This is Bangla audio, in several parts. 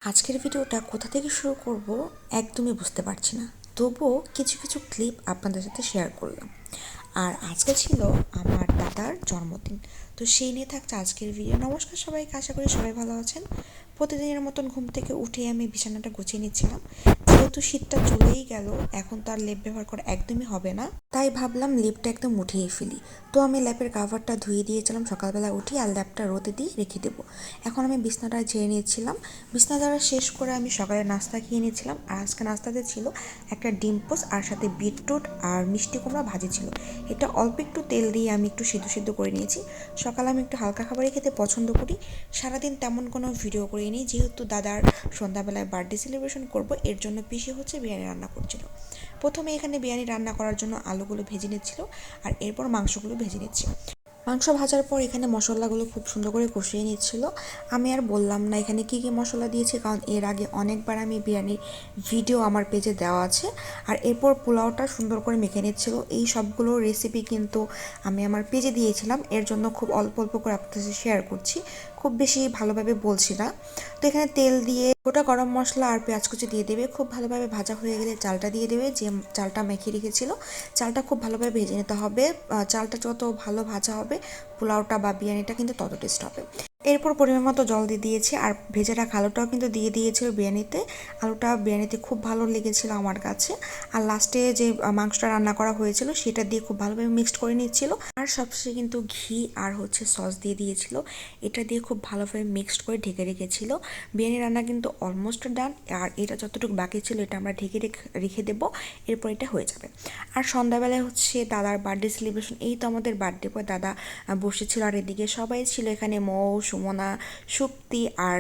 আজকের ভিডিওটা কোথা থেকে শুরু করব একদমই বুঝতে পারছি না, তবুও কিছু কিছু ক্লিপ আপনাদের সাথে শেয়ার করলাম। আর আজকে ছিল আমার দাদার জন্মদিন, তো সেই নিয়ে থাকছে আজকের ভিডিও। নমস্কার সবাইকে, আশা করি সবাই ভালো আছেন। প্রতিদিনের মতন ঘুম থেকে উঠে আমি বিছানাটা গুছিয়ে নিচ্ছিলাম। যেহেতু শীতটা চলেই গেল, এখন তো আর লেপ ব্যবহার করা একদমই হবে না, তাই ভাবলাম লেপটা একদম উঠিয়ে ফেলি। তো আমি ল্যাপের কাভারটা ধুয়ে দিয়েছিলাম সকালবেলা উঠি, আর ল্যাপটা রোদে দিয়ে রেখে দেবো। এখন আমি বিছনাটা ঝেড়ে নিয়েছিলাম। বিছনা ঝাড়া শেষ করে আমি সকালে নাস্তা খেয়ে নিয়েছিলাম। আর আজকে নাস্তাতে ছিল একটা ডিম পোস্ট, আর সাথে বিটরুট আর মিষ্টি কুমড়া ভাজি ছিল। এটা অল্প একটু তেল দিয়ে আমি একটু সিদ্ধ সিদ্ধ করে নিয়েছি। সকালে আমি একটু হালকা খাবারই খেতে পছন্দ করি। সারাদিন তেমন কোনো ভিডিও করিনি, যেহেতু দাদার সন্ধ্যাবেলায় বার্থডে সেলিব্রেশন করব, এর জন্য পিসি হচ্ছে বিরিয়ানি রান্না করছিল। প্রথমে এখানে বিরিয়ানি রান্না করার জন্য আলুগুলো ভেজে নিচ্ছিল, আর এরপর মাংসগুলো ভেজে নিচ্ছি। মাংস ভাজার পর এখানে মশলাগুলো খুব সুন্দর করে কষিয়ে নিচ্ছিল। আমি আর বললাম না এখানে কী কী মশলা দিয়েছি, কারণ এর আগে অনেকবার আমি বিরিয়ানির ভিডিও আমার পেজে দেওয়া আছে। আর এরপর পোলাওটা সুন্দর করে মেখে নিচ্ছিল। এই সবগুলো রেসিপি কিন্তু আমি আমার পেজে দিয়েছিলাম, এর জন্য খুব অল্প অল্প করে আপনাদের সাথে শেয়ার করছি, খুব বেশি ভালোভাবে বলছি না। তো এখানে তেল দিয়ে গোটা গরম মশলা আর পেঁয়াজ কুচি দিয়ে দেবে। খুব ভালোভাবে ভাজা হয়ে গেলে চালটা দিয়ে দেবে, যে চালটা মেখে রেখেছিল। চালটা খুব ভালোভাবে ভেজে নিতে হবে। চালটা যত ভালো ভাজা হবে, পোলাওটা বা বিরিয়ানিটা কিন্তু তত টেস্ট হবে। এরপর পরিমাণ মতো জল দিয়ে দিয়েছি, আর ভেজে রাখা আলুটাও কিন্তু দিয়ে দিয়েছিল বিরিয়ানিতে। আলুটা বিরিয়ানিতে খুব ভালো লেগেছিল আমার কাছে। আর লাস্টে যে মাংসটা রান্না করা হয়েছিল সেটা দিয়ে খুব ভালোভাবে মিক্সড করে নিচ্ছিল। আর সবশেষে কিন্তু ঘি আর সস দিয়ে দিয়েছিল। এটা দিয়ে খুব ভালোভাবে মিক্সড করে ঢেকে রেখেছিল। বিরিয়ানি রান্না কিন্তু অলমোস্ট ডান। আর এটা যতটুকু বাকি ছিল এটা আমরা ঢেকে রেখে দেবো, এরপর এটা হয়ে যাবে। আর সন্ধ্যাবেলায় দাদার বার্থডে সেলিব্রেশন। এই তো আমাদের বার্থডে পর দাদা বসেছিল, আর এদিকে সবাই ছিল। এখানে মৌ, সুমনা, সুপ্তি আর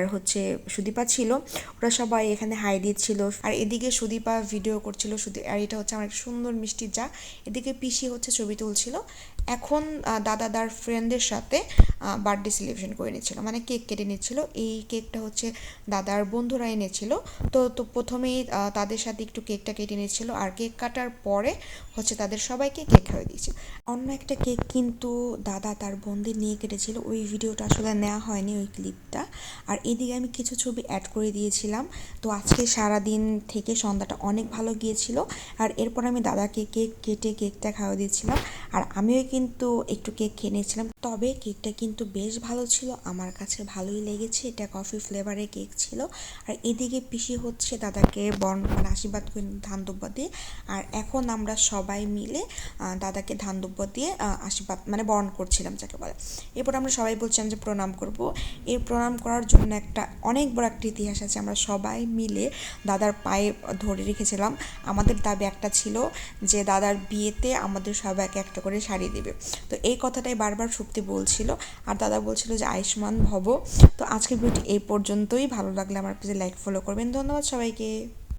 সুদীপা ছিল। ওরা সবাই এখানে হাই দিচ্ছিল। আর এদিকে সুদীপা ভিডিও করছিল। আর এটা হচ্ছে আমার একটা সুন্দর মিষ্টি যা। এদিকে পিসি ছবি তুলছিল। এখন দাদাদার ফ্রেন্ডদের সাথে বার্থডে সেলিব্রেশন করে নিচ্ছিল, মানে কেক কেটে নিচ্ছিল। এই কেকটা দাদার বন্ধুরা এনেছিল। তো প্রথমেই তাদের সাথে একটু কেকটা কেটে নিচ্ছিল, আর কেক কাটার পরে তাদের সবাইকে কেক খাওয়াই দিয়েছে। অন্য একটা কেক কিন্তু দাদা তার বোনদের নিয়ে কেটেছিল, ওই ভিডিওটা আসলে নেওয়া হয়নি, ওই ক্লিপটা। আর এদিকে আমি কিছু ছবি অ্যাড করে দিয়েছিলাম। তো আজকে সারাদিন থেকে সন্ধ্যাটা অনেক ভালো গিয়েছিল। আর এরপর আমি দাদাকে কেক কেটে কেকটা খাওয়া দিয়েছিলাম, আর আমিও কিন্তু একটু কেক খেয়ে নিয়েছিলাম। তবে কেকটা কিন্তু বেশ ভালো ছিল, আমার কাছে ভালোই লেগেছে। এটা কফি ফ্লেভারের কেক ছিল। আর এদিকে পিসি দাদাকে মানে আশীর্বাদ করে ধান দুব্য দিয়ে। আর এখন আমরা সবাই মিলে দাদাকে ধান দুব্য দিয়ে আশীর্বাদ মানে বরণ করছিলাম যাকে বলে। এরপর আমরা সবাই বলছিলাম যে প্রণাম করব। এই প্রণাম করার জন্য অনেক বড় একটা ইতিহাস আছে। আমরা সবাই মিলে দাদার পায়ে ধরে রেখেছিলাম। আমাদের দাবি একটা ছিল যে দাদার বিয়েতে আমাদের সবাইকে একটা করে শাড়ি দেবে। তো এই কথাটাই বারবার সুপ্তি বলছিল, আর দাদা বলছিল যে আয়ুষ্মান ভব। তো আজকের ভিডিওটি এই পর্যন্তই। ভালো লাগলে আমার পেজে লাইক ফলো করবেন। ধন্যবাদ সবাইকে।